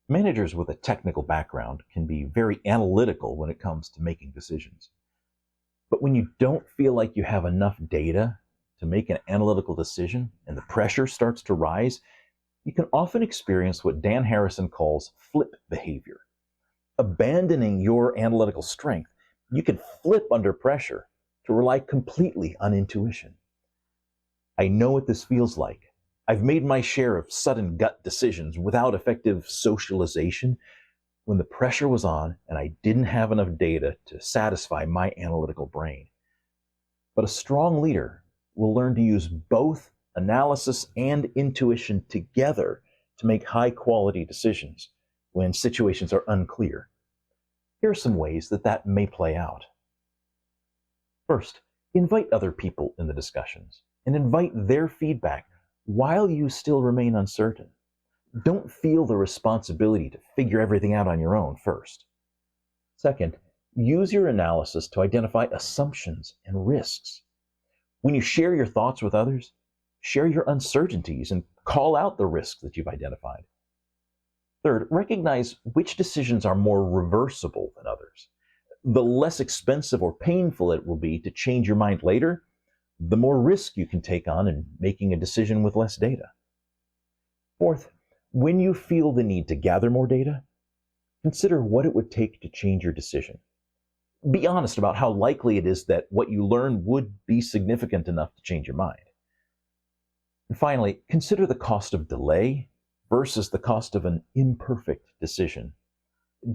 Managers with a technical background can be very analytical when it comes to making decisions. But when you don't feel like you have enough data to make an analytical decision and the pressure starts to rise, you can often experience what Dan Harrison calls flip behavior. Abandoning your analytical strength, you can flip under pressure to rely completely on intuition. I know what this feels like. I've made my share of sudden gut decisions without effective socialization when the pressure was on and I didn't have enough data to satisfy my analytical brain. But a strong leader will learn to use both analysis and intuition together to make high-quality decisions when situations are unclear. Here are some ways that may play out. First, invite other people in the discussions and invite their feedback while you still remain uncertain. Don't feel the responsibility to figure everything out on your own first. Second, use your analysis to identify assumptions and risks. When you share your thoughts with others, share your uncertainties and call out the risks that you've identified. Third, recognize which decisions are more reversible than others. The less expensive or painful it will be to change your mind later, the more risk you can take on in making a decision with less data. Fourth, when you feel the need to gather more data, consider what it would take to change your decision. Be honest about how likely it is that what you learn would be significant enough to change your mind. And finally, consider the cost of delay versus the cost of an imperfect decision.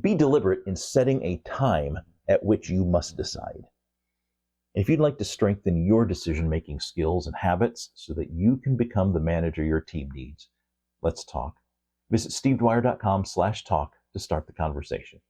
Be deliberate in setting a time at which you must decide. If you'd like to strengthen your decision-making skills and habits so that you can become the manager your team needs, let's talk. Visit stevedwire.com/talk to start the conversation.